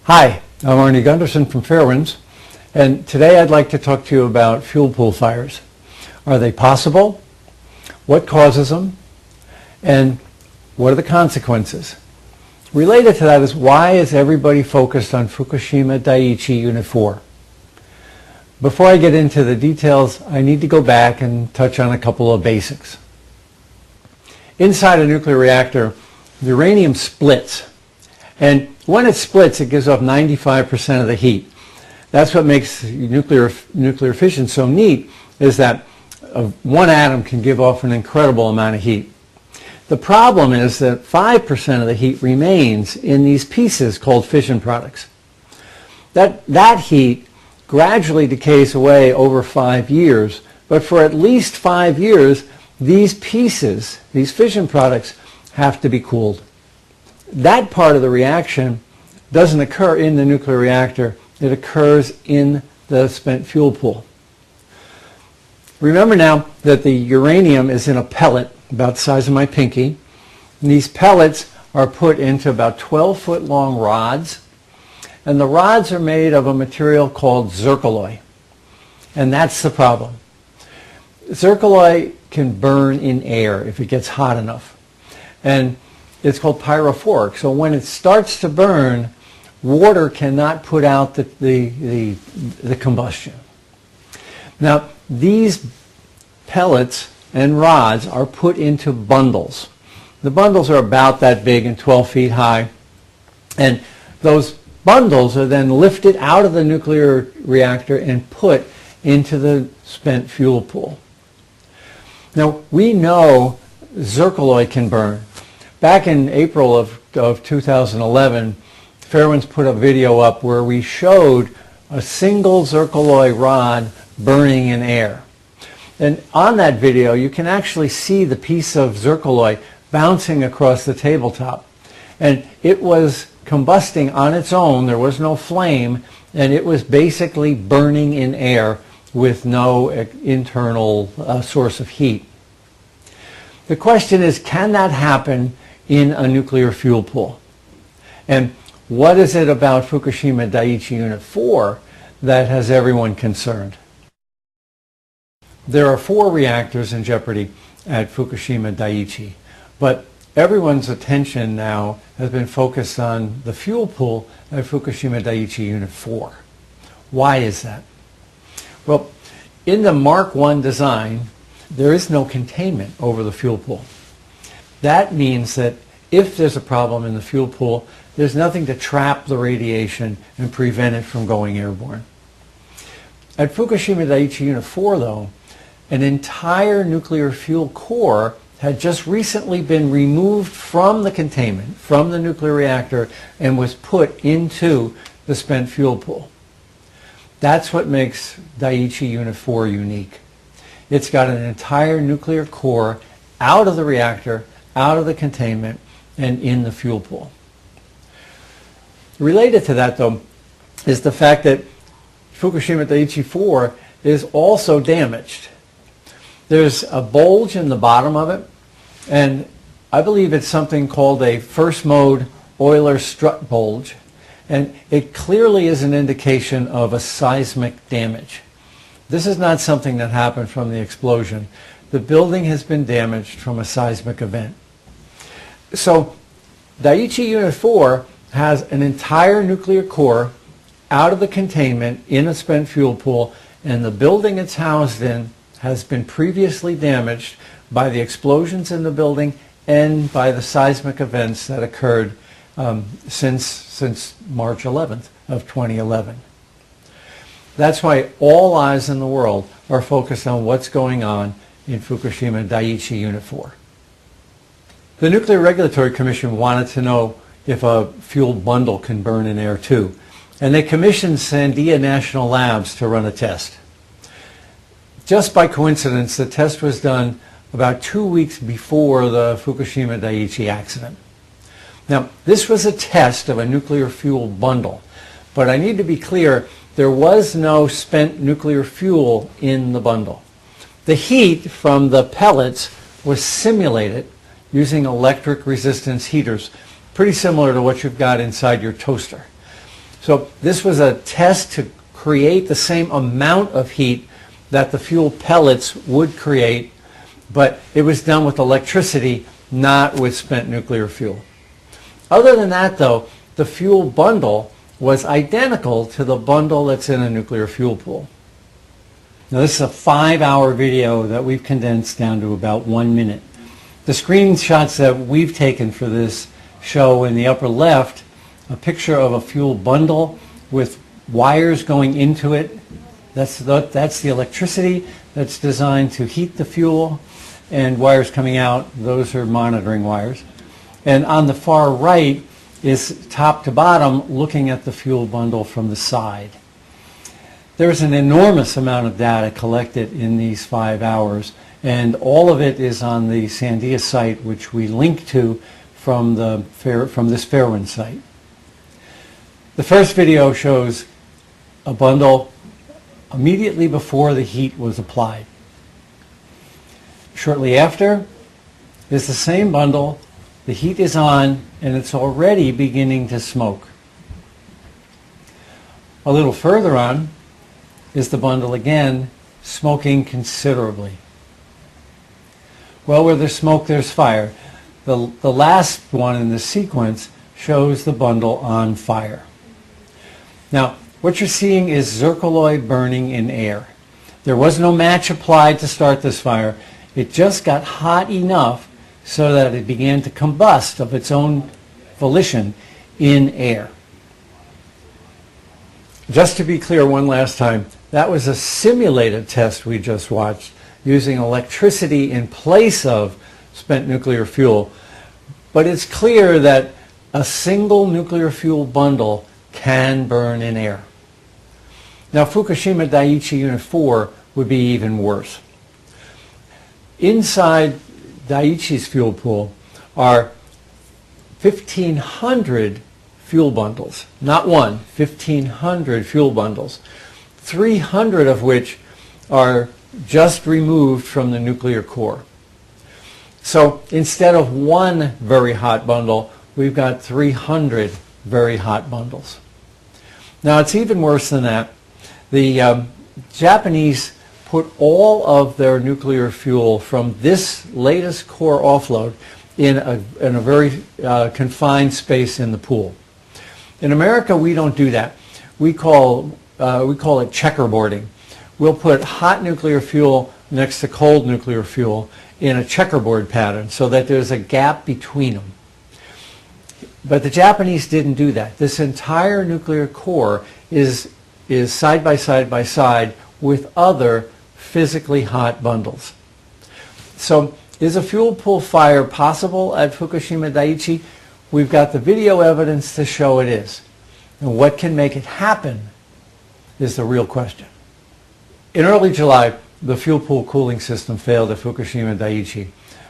Hi, I'm Arnie Gunderson from Fairewinds, and today I'd like to talk to you about fuel pool fires. Are they possible? What causes them? And what are the consequences? Related to that is, why is everybody focused on Fukushima Daiichi Unit 4? Before I get into the details, I need to go back and touch on a couple of basics. Inside a nuclear reactor, the uranium splits. And when it splits, it gives off 95% of the heat. That's what makes nuclear fission so neat, is that one atom can give off an incredible amount of heat. The problem is that 5% of the heat remains in these pieces called fission products. That heat gradually decays away over 5 years, but for at least 5 years, these pieces, these fission products, have to be cooled. That part of the reaction doesn't occur in the nuclear reactor. It occurs in the spent fuel pool. Remember now that the uranium is in a pellet about the size of my pinky. And these pellets are put into about 12-foot long rods. And the rods are made of a material called zircaloy. And that's the problem. Zircaloy can burn in air if it gets hot enough. And it's called pyrophoric. So when it starts to burn, water cannot put out the combustion. Now, these pellets and rods are put into bundles. The bundles are about that big and 12 feet high. And those bundles are then lifted out of the nuclear reactor and put into the spent fuel pool. Now, we know zircaloy can burn. Back in April of 2011, Fairewinds put a video up where we showed a single zircaloy rod burning in air. And on that video, you can actually see the piece of zircaloy bouncing across the tabletop. And it was combusting on its own. There was no flame, and it was basically burning in air with no internal source of heat. The question is, can that happen in a nuclear fuel pool? And what is it about Fukushima Daiichi Unit 4 that has everyone concerned? There are 4 reactors in jeopardy at Fukushima Daiichi, but everyone's attention now has been focused on the fuel pool at Fukushima Daiichi Unit 4. Why is that? Well, in the Mark I design, there is no containment over the fuel pool. That means that if there's a problem in the fuel pool, there's nothing to trap the radiation and prevent it from going airborne. At Fukushima Daiichi Unit 4, though, an entire nuclear fuel core had just recently been removed from the containment, from the nuclear reactor, and was put into the spent fuel pool. That's what makes Daiichi Unit 4 unique. It's got an entire nuclear core out of the reactor, out of the containment, and in the fuel pool. Related to that, though, is the fact that Fukushima Daiichi 4 is also damaged. There's a bulge in the bottom of it, and I believe it's something called a first mode Euler strut bulge, and it clearly is an indication of a seismic damage. This is not something that happened from the explosion. The building has been damaged from a seismic event. So Daiichi Unit 4 has an entire nuclear core out of the containment in a spent fuel pool, and the building it's housed in has been previously damaged by the explosions in the building and by the seismic events that occurred since March 11th of 2011. That's why all eyes in the world are focused on what's going on in Fukushima Daiichi Unit 4. The Nuclear Regulatory Commission wanted to know if a fuel bundle can burn in air too, and they commissioned Sandia National Labs to run a test. Just by coincidence, the test was done about 2 weeks before the Fukushima Daiichi accident. Now, this was a test of a nuclear fuel bundle, but I need to be clear, there was no spent nuclear fuel in the bundle. The heat from the pellets was simulated using electric resistance heaters, pretty similar to what you've got inside your toaster. So this was a test to create the same amount of heat that the fuel pellets would create, but it was done with electricity, not with spent nuclear fuel. Other than that, though, the fuel bundle was identical to the bundle that's in a nuclear fuel pool. Now this is a 5-hour video that we've condensed down to about 1 minute. The screenshots that we've taken for this show in the upper left a picture of a fuel bundle with wires going into it. That's the electricity that's designed to heat the fuel, and wires coming out, those are monitoring wires. And on the far right is top to bottom looking at the fuel bundle from the side. There's an enormous amount of data collected in these 5 hours, and all of it is on the Sandia site, which we link to from this Fairwind site. The first video shows a bundle immediately before the heat was applied. Shortly after is the same bundle, the heat is on, and it's already beginning to smoke. A little further on is the bundle again, smoking considerably. Well, where there's smoke, there's fire. The last one in the sequence shows the bundle on fire. Now, what you're seeing is zircaloy burning in air. There was no match applied to start this fire. It just got hot enough so that it began to combust of its own volition in air. Just to be clear one last time, that was a simulated test we just watched using electricity in place of spent nuclear fuel. But it's clear that a single nuclear fuel bundle can burn in air. Now, Fukushima Daiichi Unit 4 would be even worse. Inside Daiichi's fuel pool are 1,500 fuel bundles. Not one, 1,500 fuel bundles. 300 of which are just removed from the nuclear core. So instead of one very hot bundle, we've got 300 very hot bundles. Now it's even worse than that. The Japanese put all of their nuclear fuel from this latest core offload in a very confined space in the pool. In America, we don't do that. We call it checkerboarding. We'll put hot nuclear fuel next to cold nuclear fuel in a checkerboard pattern so that there's a gap between them. But the Japanese didn't do that. This entire nuclear core is side by side with other physically hot bundles. So is a fuel pool fire possible at Fukushima Daiichi? We've got the video evidence to show it is. And what can make it happen is the real question. In early July, the fuel pool cooling system failed at Fukushima Daiichi.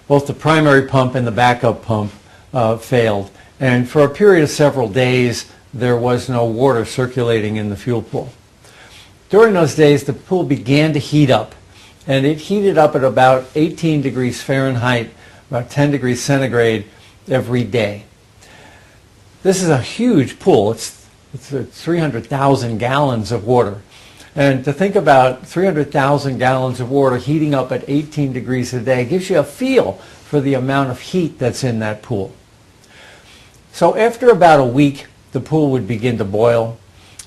Both the primary pump and the backup pump failed. And for a period of several days, there was no water circulating in the fuel pool. During those days, the pool began to heat up. And it heated up at about 18 degrees Fahrenheit, about 10 degrees centigrade every day. This is a huge pool. It's 300,000 gallons of water. And to think about 300,000 gallons of water heating up at 18 degrees a day gives you a feel for the amount of heat that's in that pool. So after about a week, the pool would begin to boil.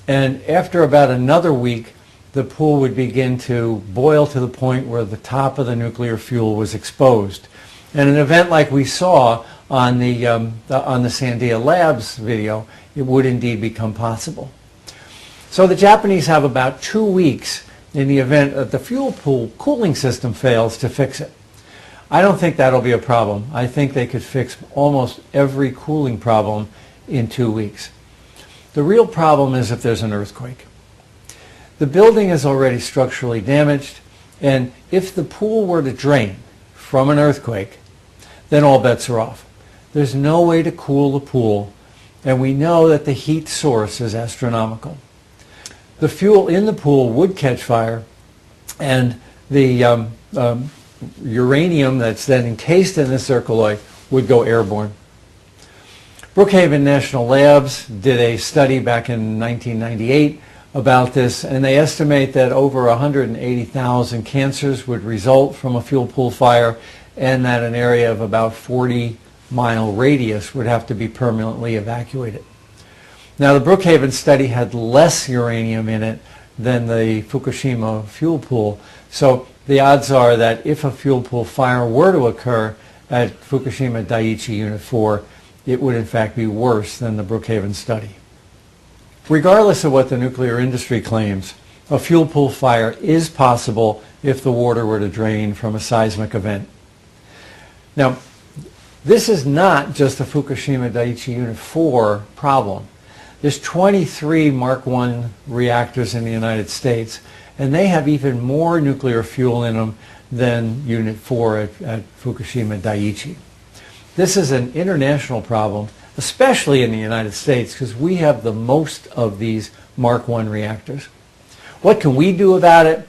And after about another week, the pool would begin to boil to the point where the top of the nuclear fuel was exposed. And an event like we saw on the Sandia Labs video, it would indeed become possible. So the Japanese have about 2 weeks in the event that the fuel pool cooling system fails to fix it. I don't think that'll be a problem. I think they could fix almost every cooling problem in 2 weeks. The real problem is if there's an earthquake. The building is already structurally damaged, and if the pool were to drain from an earthquake, then all bets are off. There's no way to cool the pool, and we know that the heat source is astronomical. The fuel in the pool would catch fire, and the uranium that's then encased in the zircaloy would go airborne. Brookhaven National Labs did a study back in 1998 about this, and they estimate that over 180,000 cancers would result from a fuel pool fire, and that an area of about 40-mile radius would have to be permanently evacuated. Now, the Brookhaven study had less uranium in it than the Fukushima fuel pool, so the odds are that if a fuel pool fire were to occur at Fukushima Daiichi Unit 4, it would in fact be worse than the Brookhaven study. Regardless of what the nuclear industry claims, a fuel pool fire is possible if the water were to drain from a seismic event. Now, this is not just a Fukushima Daiichi Unit 4 problem. There's 23 Mark I reactors in the United States, and they have even more nuclear fuel in them than Unit 4 at Fukushima Daiichi. This is an international problem, especially in the United States, because we have the most of these Mark I reactors. What can we do about it?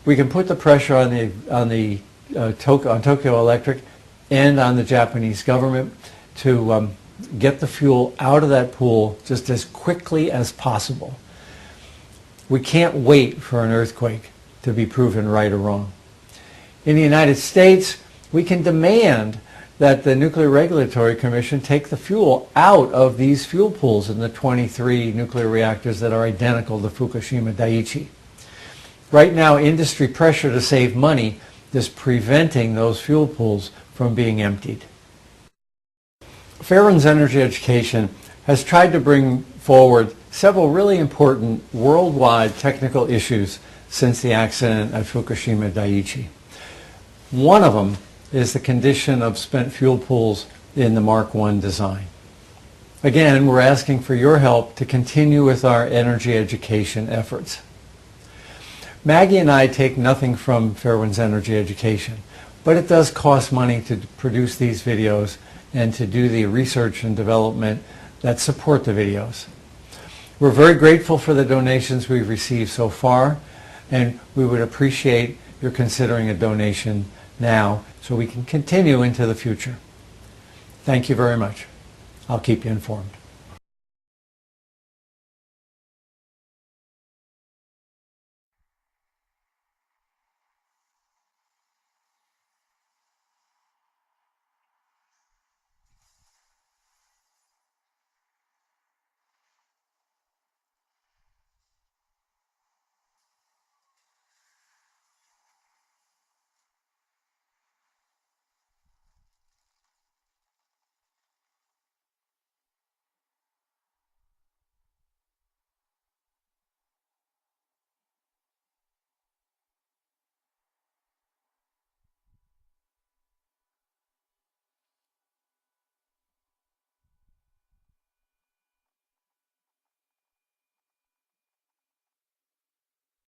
We can put the pressure on Tokyo Electric and on the Japanese government to get the fuel out of that pool just as quickly as possible. We can't wait for an earthquake to be proven right or wrong. In the United States, we can demand that the Nuclear Regulatory Commission take the fuel out of these fuel pools in the 23 nuclear reactors that are identical to Fukushima Daiichi. Right now, industry pressure to save money is preventing those fuel pools from being emptied. Fairwinds Energy Education has tried to bring forward several really important worldwide technical issues since the accident at Fukushima Daiichi. One of them is the condition of spent fuel pools in the Mark I design. Again, we're asking for your help to continue with our energy education efforts. Maggie and I take nothing from Fairwinds Energy Education, but it does cost money to produce these videos and to do the research and development that support the videos. We're very grateful for the donations we've received so far, and we would appreciate your considering a donation now so we can continue into the future. Thank you very much. I'll keep you informed.